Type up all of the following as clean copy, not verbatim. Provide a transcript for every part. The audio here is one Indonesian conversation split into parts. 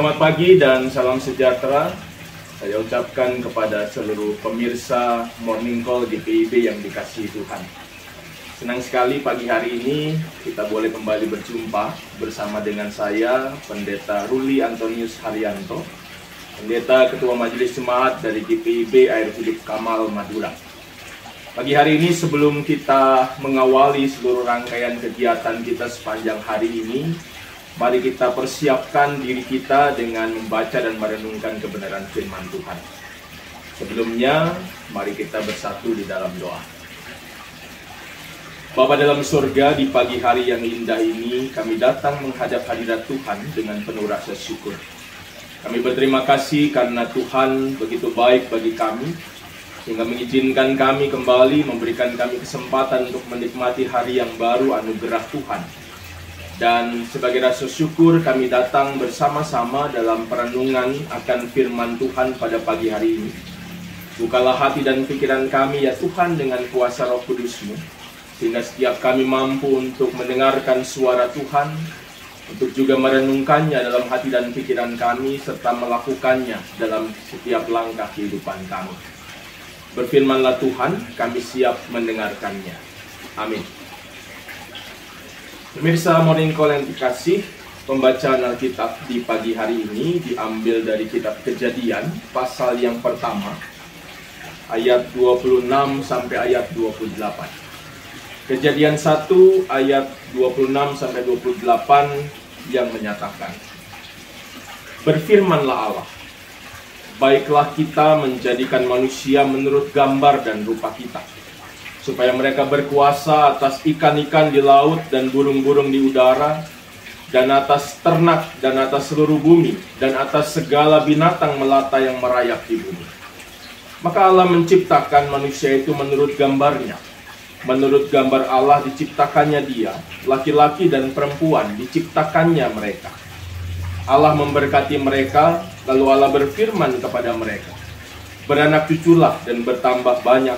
Selamat pagi dan salam sejahtera. Saya ucapkan kepada seluruh pemirsa Morning Call GPIB yang dikasihi Tuhan. Senang sekali pagi hari ini kita boleh kembali berjumpa bersama dengan saya, Pendeta Ruli Antonius Haryanto, Pendeta Ketua Majelis Jemaat dari GPIB Air Hidup Kamal Madura. Pagi hari ini sebelum kita mengawali seluruh rangkaian kegiatan kita sepanjang hari ini, mari kita persiapkan diri kita dengan membaca dan merenungkan kebenaran firman Tuhan. Sebelumnya, mari kita bersatu di dalam doa. Bapa dalam surga, di pagi hari yang indah ini, kami datang menghadap hadirat Tuhan dengan penuh rasa syukur. Kami berterima kasih karena Tuhan begitu baik bagi kami, sehingga mengizinkan kami kembali, memberikan kami kesempatan untuk menikmati hari yang baru anugerah Tuhan. Dan sebagai rasa syukur kami datang bersama-sama dalam perenungan akan firman Tuhan pada pagi hari ini. Bukalah hati dan pikiran kami ya Tuhan dengan kuasa Roh Kudus-Mu, sehingga setiap kami mampu untuk mendengarkan suara Tuhan, untuk juga merenungkannya dalam hati dan pikiran kami, serta melakukannya dalam setiap langkah kehidupan kami. Berfirmanlah Tuhan, kami siap mendengarkannya. Amin. Pemirsa Morning Call yang dikasih, pembacaan Alkitab di pagi hari ini diambil dari kitab Kejadian, pasal yang pertama, ayat 26 sampai ayat 28. Kejadian 1 ayat 26 sampai 28 yang menyatakan, berfirmanlah Allah, baiklah kita menjadikan manusia menurut gambar dan rupa kita, supaya mereka berkuasa atas ikan-ikan di laut dan burung-burung di udara, dan atas ternak dan atas seluruh bumi, dan atas segala binatang melata yang merayap di bumi. Maka Allah menciptakan manusia itu menurut gambarnya. Menurut gambar Allah diciptakannya dia, laki-laki dan perempuan diciptakannya mereka. Allah memberkati mereka, lalu Allah berfirman kepada mereka, beranak cuculah dan bertambah banyak,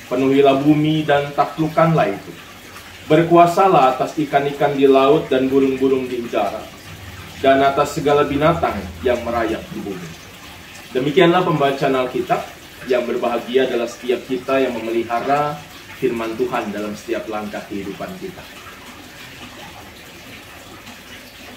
penuhilah bumi dan taklukkanlah itu. Berkuasalah atas ikan-ikan di laut dan burung-burung di udara, dan atas segala binatang yang merayap di bumi. Demikianlah pembacaan Alkitab. Yang berbahagia adalah setiap kita yang memelihara firman Tuhan dalam setiap langkah kehidupan kita.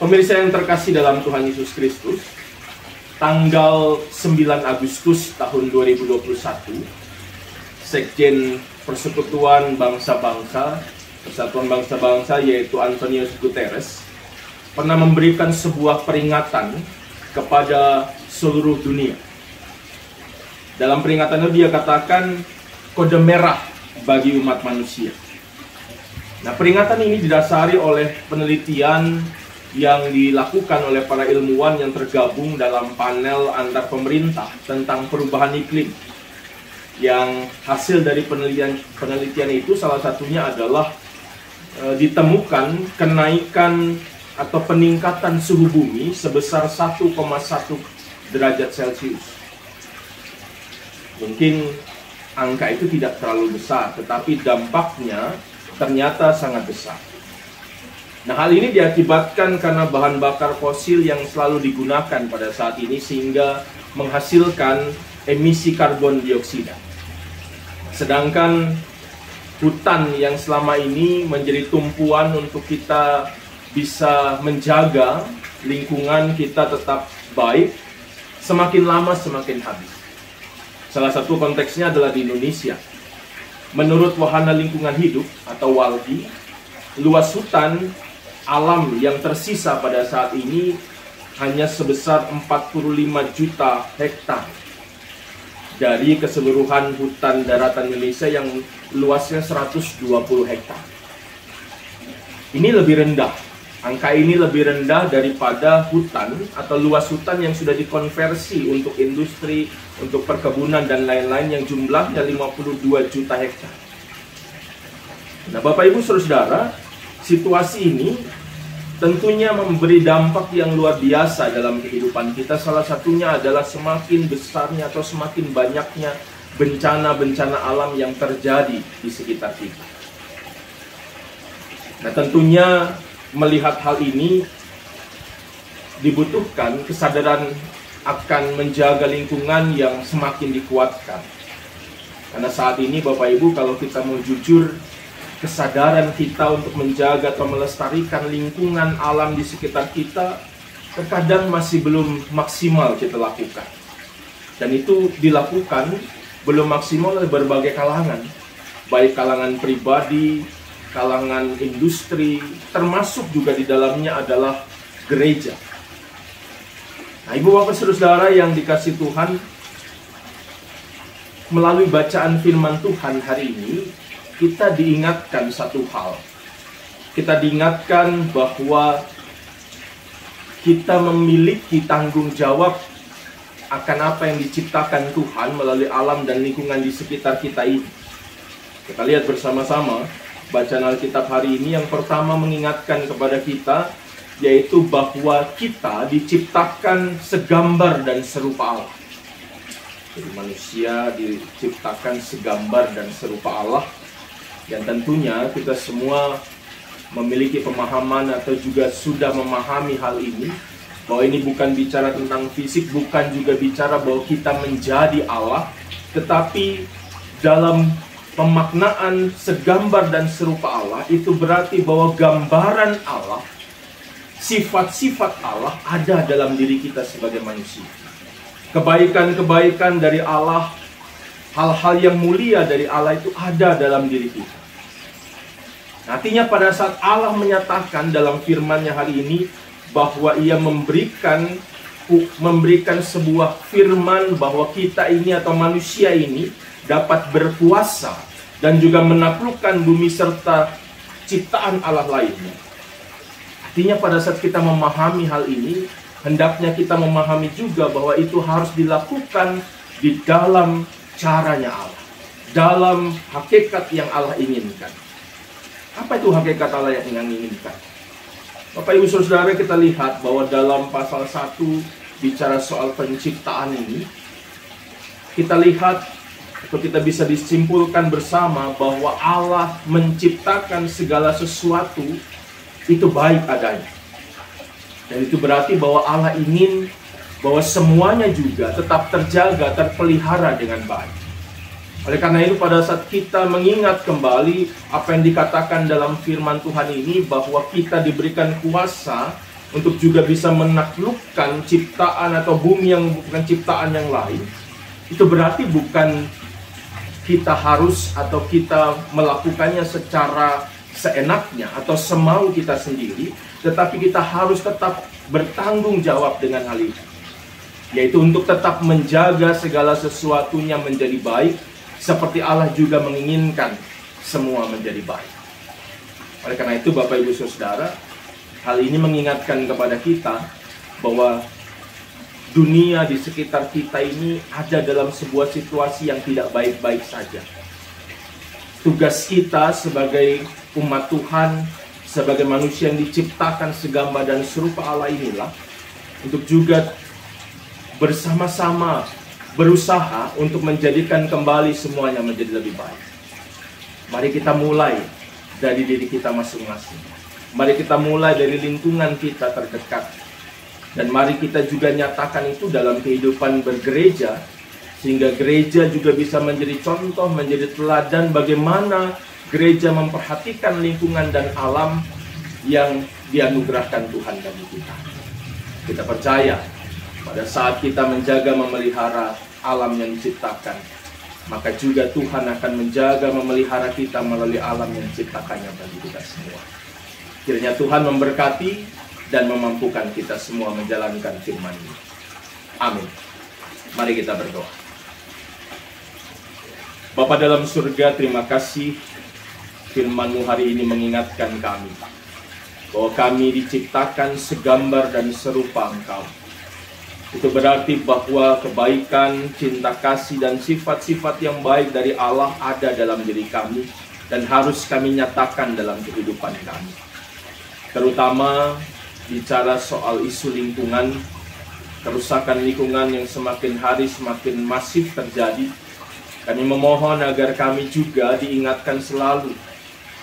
Pemirsa yang terkasih dalam Tuhan Yesus Kristus, tanggal 9 Agustus tahun 2021, Sekjen Persekutuan Bangsa-Bangsa, Persatuan Bangsa-Bangsa, yaitu Antonio Guterres, pernah memberikan sebuah peringatan kepada seluruh dunia. Dalam peringatannya dia katakan kode merah bagi umat manusia. Nah, peringatan ini didasari oleh penelitian yang dilakukan oleh para ilmuwan yang tergabung dalam panel antar pemerintah tentang perubahan iklim. Yang hasil dari penelitian itu salah satunya adalah ditemukan kenaikan atau peningkatan suhu bumi sebesar 1,1 derajat Celcius. Mungkin angka itu tidak terlalu besar, tetapi dampaknya ternyata sangat besar. Nah, hal ini diakibatkan karena bahan bakar fosil yang selalu digunakan pada saat ini sehingga menghasilkan emisi karbon dioksida. Sedangkan hutan yang selama ini menjadi tumpuan untuk kita bisa menjaga lingkungan kita tetap baik, semakin lama semakin habis. Salah satu konteksnya adalah di Indonesia. Menurut Wahana Lingkungan Hidup atau WALHI, luas hutan alam yang tersisa pada saat ini hanya sebesar 45 juta hektar dari keseluruhan hutan daratan Indonesia yang luasnya 120 hektar. Ini lebih rendah. Angka ini lebih rendah daripada hutan atau luas hutan yang sudah dikonversi untuk industri, untuk perkebunan dan lain-lain yang jumlahnya 52 juta hektar. Nah, Bapak Ibu Saudara, situasi ini tentunya memberi dampak yang luar biasa dalam kehidupan kita. Salah satunya adalah semakin besarnya atau semakin banyaknya bencana-bencana alam yang terjadi di sekitar kita. Nah, tentunya melihat hal ini, dibutuhkan kesadaran akan menjaga lingkungan yang semakin dikuatkan. Karena saat ini Bapak Ibu, kalau kita mau jujur, kesadaran kita untuk menjaga atau melestarikan lingkungan alam di sekitar kita terkadang masih belum maksimal kita lakukan. Dan itu dilakukan belum maksimal oleh berbagai kalangan, baik kalangan pribadi, kalangan industri, termasuk juga di dalamnya adalah gereja. Nah, Ibu Bapak Saudara yang dikasih Tuhan, melalui bacaan firman Tuhan hari ini, kita diingatkan satu hal. Kita diingatkan bahwa kita memiliki tanggung jawab akan apa yang diciptakan Tuhan melalui alam dan lingkungan di sekitar kita ini. Kita lihat bersama-sama bacaan Alkitab hari ini. Yang pertama mengingatkan kepada kita, yaitu bahwa kita diciptakan segambar dan serupa Allah. Jadi manusia diciptakan segambar dan serupa Allah. Dan tentunya kita semua memiliki pemahaman atau juga sudah memahami hal ini, bahwa ini bukan bicara tentang fisik, bukan juga bicara bahwa kita menjadi Allah, tetapi dalam pemaknaan segambar dan serupa Allah, itu berarti bahwa gambaran Allah, sifat-sifat Allah ada dalam diri kita sebagai manusia. Kebaikan-kebaikan dari Allah, hal-hal yang mulia dari Allah itu ada dalam diri kita. Artinya pada saat Allah menyatakan dalam firman-Nya hari ini bahwa Ia memberikan sebuah firman bahwa kita ini atau manusia ini dapat berkuasa dan juga menaklukkan bumi serta ciptaan Allah lainnya. Artinya pada saat kita memahami hal ini, hendaknya kita memahami juga bahwa itu harus dilakukan di dalam caranya Allah, dalam hakikat yang Allah inginkan. Apa itu hakikat Allah yang inginkan? Bapak Ibu Saudara, kita lihat bahwa dalam pasal 1 bicara soal penciptaan ini, kita lihat atau kita bisa disimpulkan bersama bahwa Allah menciptakan segala sesuatu itu baik adanya. Dan itu berarti bahwa Allah ingin bahwa semuanya juga tetap terjaga, terpelihara dengan baik. Oleh karena itu pada saat kita mengingat kembali apa yang dikatakan dalam firman Tuhan ini, bahwa kita diberikan kuasa untuk juga bisa menaklukkan ciptaan atau bumi yang bukan ciptaan yang lain, itu berarti bukan kita harus atau kita melakukannya secara seenaknya atau semau kita sendiri, tetapi kita harus tetap bertanggung jawab dengan hal itu, yaitu untuk tetap menjaga segala sesuatunya menjadi baik, seperti Allah juga menginginkan semua menjadi baik. Oleh karena itu Bapak Ibu Saudara, hal ini mengingatkan kepada kita bahwa dunia di sekitar kita ini ada dalam sebuah situasi yang tidak baik-baik saja. Tugas kita sebagai umat Tuhan, sebagai manusia yang diciptakan segambar dan serupa Allah inilah, untuk juga bersama-sama berusaha untuk menjadikan kembali semuanya menjadi lebih baik. Mari kita mulai dari diri kita masing-masing. Mari kita mulai dari lingkungan kita terdekat. Dan mari kita juga nyatakan itu dalam kehidupan bergereja, sehingga gereja juga bisa menjadi contoh, menjadi teladan bagaimana gereja memperhatikan lingkungan dan alam yang dianugerahkan Tuhan bagi kita. Kita percaya pada saat kita menjaga memelihara alam yang diciptakan, maka juga Tuhan akan menjaga memelihara kita melalui alam yang diciptakannya bagi kita semua. Kiranya Tuhan memberkati dan memampukan kita semua menjalankan firman-Nya. Amin. Mari kita berdoa. Bapa dalam surga, terima kasih firman-Mu hari ini mengingatkan kami bahwa kami diciptakan segambar dan serupa Engkau. Itu berarti bahwa kebaikan, cinta kasih, dan sifat-sifat yang baik dari Allah ada dalam diri kami dan harus kami nyatakan dalam kehidupan kami. Terutama bicara soal isu lingkungan, kerusakan lingkungan yang semakin hari semakin masif terjadi. Kami memohon agar kami juga diingatkan selalu,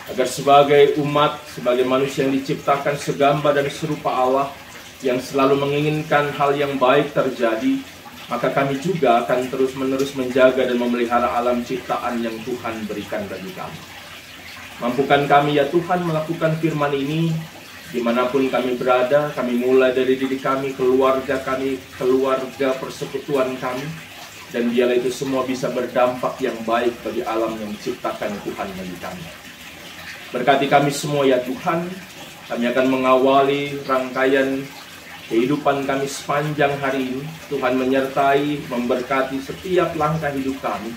agar sebagai umat, sebagai manusia yang diciptakan segambar dan serupa Allah, yang selalu menginginkan hal yang baik terjadi, maka kami juga akan terus-menerus menjaga dan memelihara alam ciptaan yang Tuhan berikan bagi kami. Mampukan kami ya Tuhan melakukan firman ini dimanapun kami berada, kami mulai dari diri kami, keluarga persekutuan kami, dan biarlah itu semua bisa berdampak yang baik bagi alam yang diciptakan Tuhan bagi kami. Berkati kami semua ya Tuhan, kami akan mengawali rangkaian kehidupan kami sepanjang hari ini. Tuhan menyertai, memberkati setiap langkah hidup kami,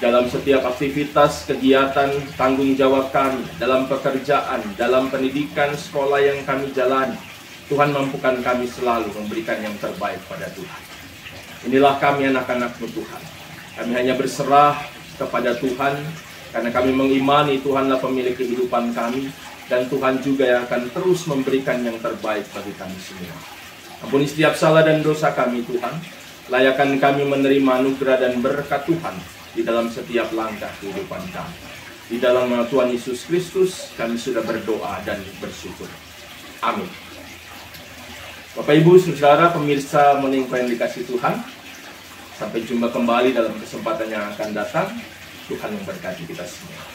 dalam setiap aktivitas, kegiatan, tanggung jawab kami, dalam pekerjaan, dalam pendidikan, sekolah yang kami jalani. Tuhan mampukan kami selalu memberikan yang terbaik pada Tuhan. Inilah kami anak-anak-Mu Tuhan. Kami hanya berserah kepada Tuhan, karena kami mengimani Tuhanlah pemilik kehidupan kami, dan Tuhan juga yang akan terus memberikan yang terbaik bagi kami semua. Ampuni setiap salah dan dosa kami Tuhan. Layakan kami menerima anugerah dan berkat Tuhan di dalam setiap langkah kehidupan kami. Di dalam nama Tuhan Yesus Kristus kami sudah berdoa dan bersyukur. Amin. Bapak Ibu Saudara pemirsa Morning Point yang dikasihi Tuhan, sampai jumpa kembali dalam kesempatan yang akan datang. Tuhan memberkati kita semua.